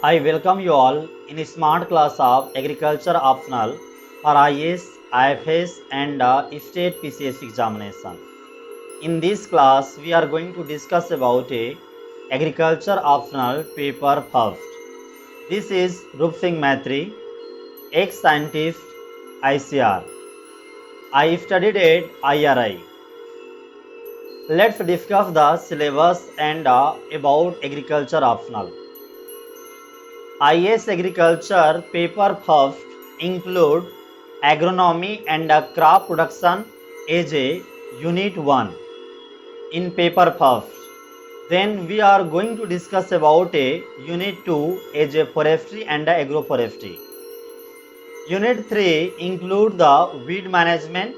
I welcome you all in a smart class of Agriculture Optional for IAS, IFS and State PCS examination. In this class, we are going to discuss about a Agriculture Optional paper first. This is Rup Singh Maitri, ex-scientist ICR. I studied at IRI. Let's discuss the syllabus and about Agriculture Optional. IS Agriculture paper first include agronomy and crop production as a unit 1 in paper first. Then we are going to discuss about a unit 2 as a forestry and agroforestry. Unit 3 include the weed management.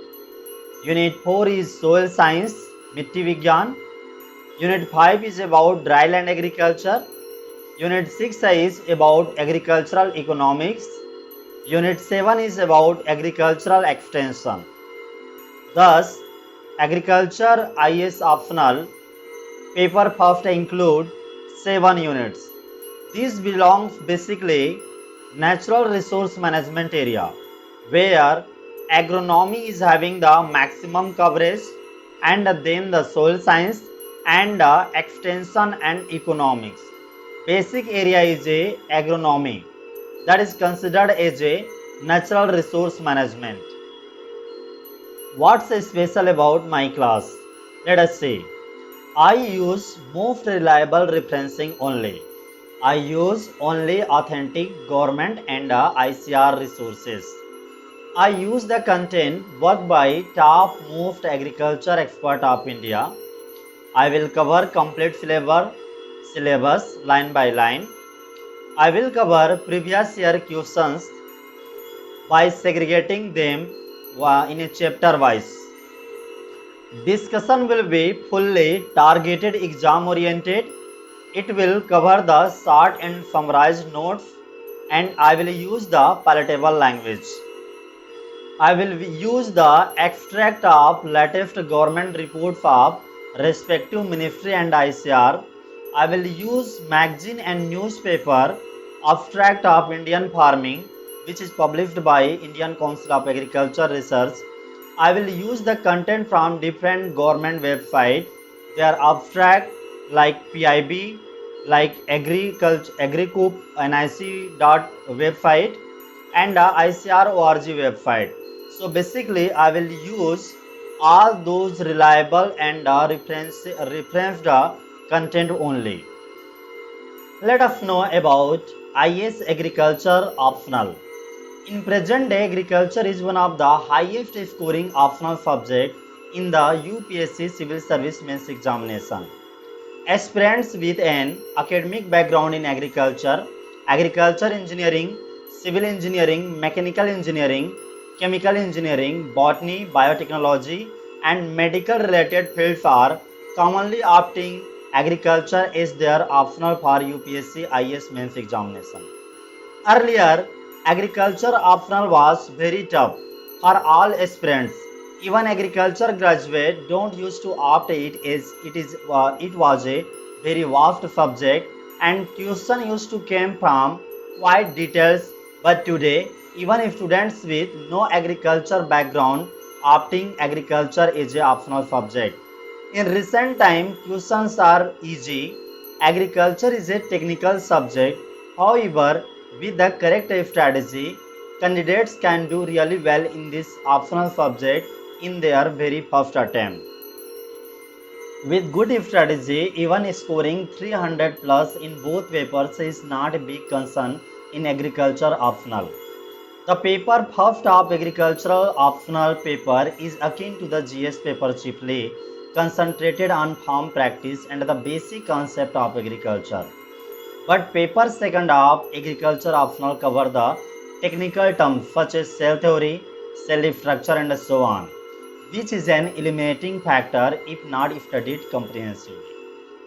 Unit 4 is soil science, Mitti Vigyan. Unit 5 is about dryland agriculture. Unit 6 is about agricultural economics. Unit 7 is about agricultural extension. Thus, agriculture IS optional paper first include 7 units. This belongs basically natural resource management area, where agronomy is having the maximum coverage, and then the soil science and extension and economics. Basic area is a agronomy, that is considered as a natural resource management. What's special about my class? Let us see. I use most reliable referencing only. I use only authentic government and ICR resources. I use the content worked by top most agriculture expert of India. I will cover complete syllabus line by line. I will cover previous year questions by segregating them in a chapter wise. Discussion will be fully targeted exam oriented. It will cover the short and summarized notes, and I will use the palatable language. I will use the extract of latest government reports of respective ministry and ICR. I will use magazine and newspaper abstract of Indian farming, which is published by Indian Council of Agriculture Research. I will use the content from different government websites. They are abstract like PIB, like Agriculture, Agricoup, NIC website, and ICR.org website. So basically, I will use all those reliable and referenced content only. Let us know about IS Agriculture Optional. In present day, agriculture is one of the highest scoring optional subject in the UPSC Civil Service Mains examination. Aspirants with an academic background in agriculture, agriculture engineering, civil engineering, mechanical engineering, chemical engineering, botany, biotechnology, and medical related fields are commonly opting agriculture as their optional for UPSC IS Mains examination. Earlier, agriculture optional was very tough for all aspirants. Even agriculture graduates don't used to opt it as it was a very vast subject and question used to come from quite details. But today, even students with no agriculture background opting agriculture as a optional subject. In recent time, questions are easy. Agriculture is a technical subject. However, with the correct strategy, candidates can do really well in this optional subject in their very first attempt. With good strategy, even scoring 300 plus in both papers is not a big concern in agriculture optional. The paper first of agricultural optional paper is akin to the GS paper chiefly concentrated on farm practice and the basic concept of agriculture. But paper second of agriculture optional cover the technical terms such as cell theory, cell leaf structure and so on, which is an eliminating factor if not studied comprehensively.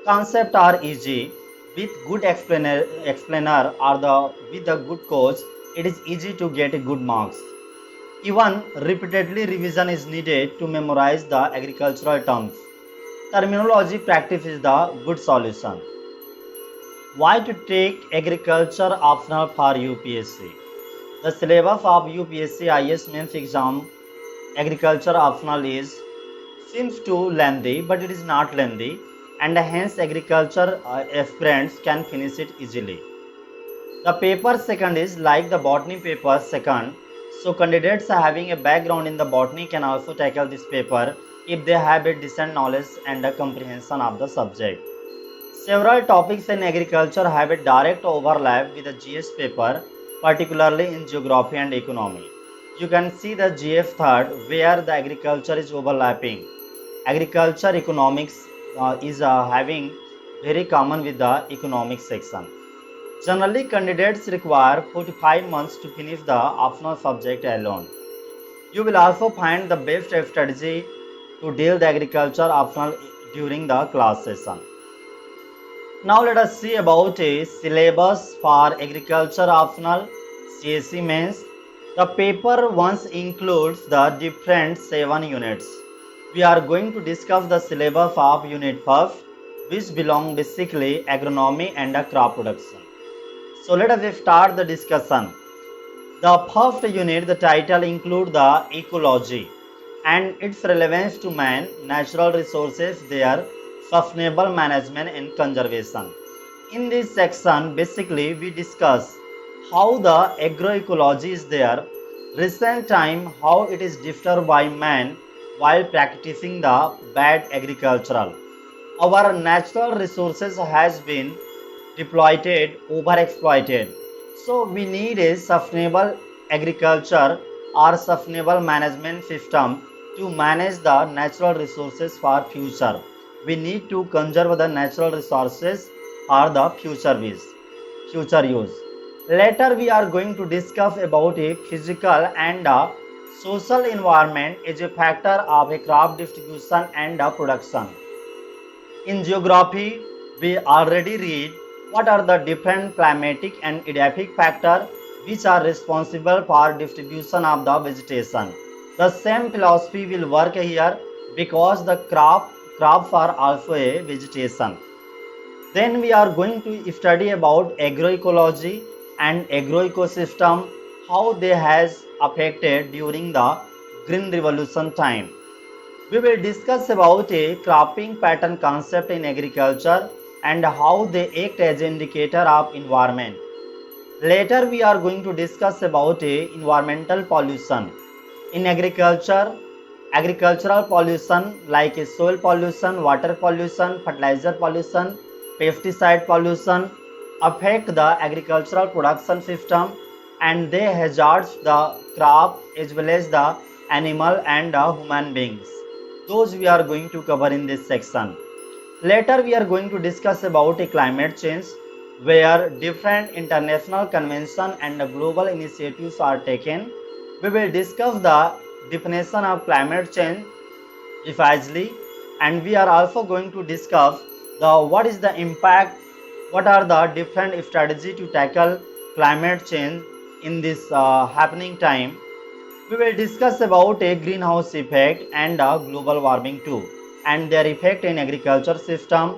Concepts are easy. With good explainer or with a good coach, it is easy to get good marks. Even repeatedly revision is needed to memorize the agricultural terms. Terminology practice is the good solution. Why to take agriculture optional for UPSC? The syllabus of UPSC IS mains exam agriculture optional is seems too lengthy, but it is not lengthy, and hence agriculture aspirants can finish it easily. The paper second is like the botany paper second, so candidates having a background in the botany can also tackle this paper if they have a decent knowledge and a comprehension of the subject. Several topics in agriculture have a direct overlap with the GS paper, particularly in geography and economy. You can see the GF third where the agriculture is overlapping. Agriculture economics is having very common with the economics section. Generally, candidates require 45 months to finish the optional subject alone. You will also find the best strategy to deal the agriculture optional during the class session. Now let us see about a syllabus for agriculture optional CSE mains. The paper once includes the different 7 units. We are going to discuss the syllabus of unit first, which belong basically agronomy and crop production. So let us start the discussion. The first unit, the title include the ecology and its relevance to man, natural resources, their sustainable management and conservation. In this section, basically we discuss how the agroecology is there, recent time how it is disturbed by man while practicing the bad agricultural. Our natural resources has been deployed, overexploited. So we need a sustainable agriculture or sustainable management system to manage the natural resources for future. We need to conserve the natural resources for the future use. Later we are going to discuss about a physical and a social environment as a factor of a crop distribution and production. In geography, we already read what are the different climatic and edaphic factors which are responsible for distribution of the vegetation. The same philosophy will work here because the crops are also a vegetation. Then we are going to study about agroecology and agroecosystem, how they has affected during the Green Revolution time. We will discuss about a cropping pattern concept in agriculture and how they act as an indicator of environment. Later we are going to discuss about a environmental pollution. In agriculture, agricultural pollution like soil pollution, water pollution, fertilizer pollution, pesticide pollution affect the agricultural production system and they hazards the crop as well as the animal and human beings. Those we are going to cover in this section. Later we are going to discuss about a climate change where different international conventions and global initiatives are taken. We will discuss the definition of climate change precisely and we are also going to discuss what is the impact, what are the different strategies to tackle climate change in this happening time. We will discuss about a greenhouse effect and global warming too and their effect in agriculture system,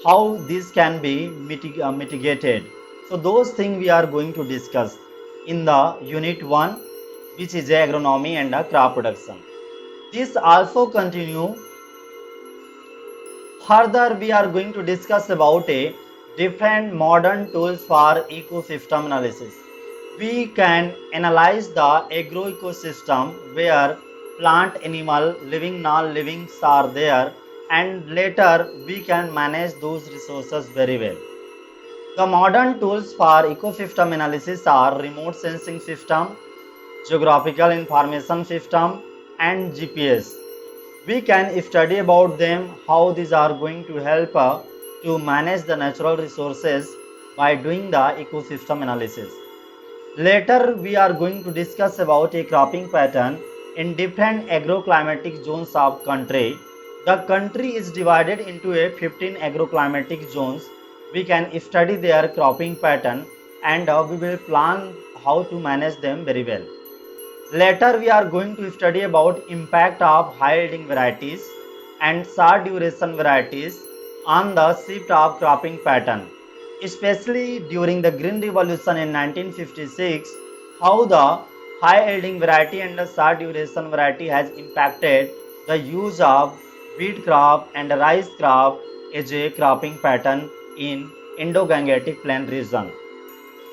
how this can be mitigated. So those things we are going to discuss in the unit 1 which is agronomy and crop production. This also continue. Further we are going to discuss about a different modern tools for ecosystem analysis. We can analyze the agroecosystem where plant, animal, living, non-living are there and later we can manage those resources very well. The modern tools for ecosystem analysis are remote sensing system, geographical information system and GPS. We can study about them how these are going to help to manage the natural resources by doing the ecosystem analysis. Later we are going to discuss about a cropping pattern in different agroclimatic zones of country. The country is divided into a 15 agroclimatic zones. We can study their cropping pattern and we will plan how to manage them very well. Later we are going to study about impact of high yielding varieties and short duration varieties on the shift of cropping pattern. especially during the Green Revolution in 1956, how the high yielding variety and the short duration variety has impacted the use of wheat crop and rice crop as a cropping pattern in Indo-Gangetic Plain region.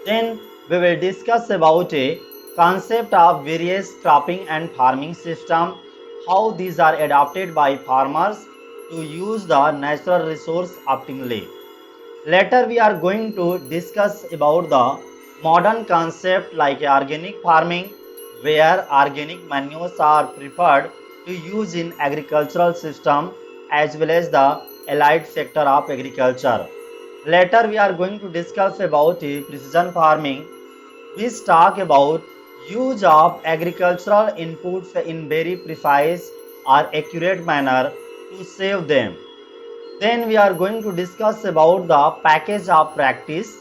Then we will discuss about a concept of various cropping and farming system, how these are adopted by farmers to use the natural resource optimally. Later we are going to discuss about the modern concept like organic farming, where organic manures are preferred to use in agricultural system as well as the allied sector of agriculture. Later we are going to discuss about precision farming, which talk about use of agricultural inputs in very precise or accurate manner to save them. Then we are going to discuss about the package of practice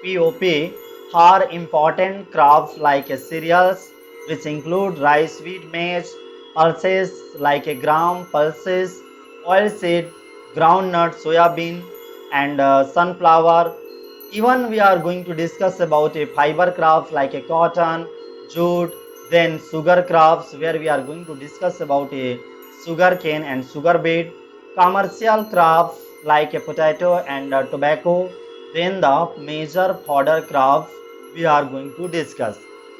POP for important crops like cereals, which include rice, wheat, maize, pulses like a gram, pulses, oilseed, groundnut, soybean, and sunflower. Even we are going to discuss about a fiber crops like a cotton, jute, then sugar crops, where we are going to discuss about a sugar cane and sugar beet, commercial crops like a potato and tobacco, then the major fodder crops we are going to discuss.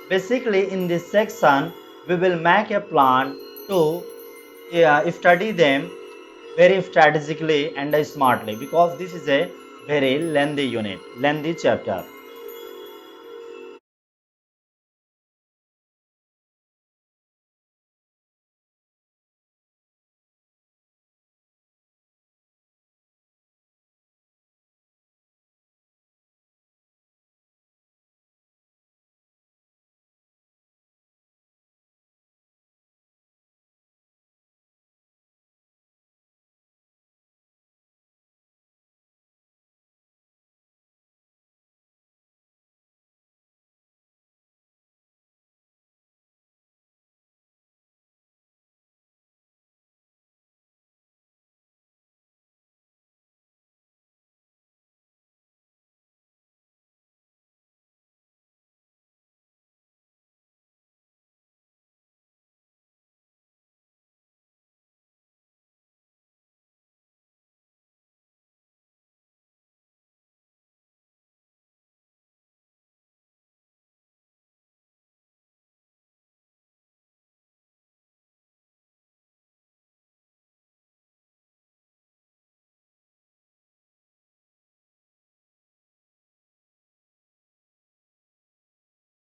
Basically, in this section, we will make a plan to study them very strategically and smartly, because this is a very lengthy unit, lengthy chapter.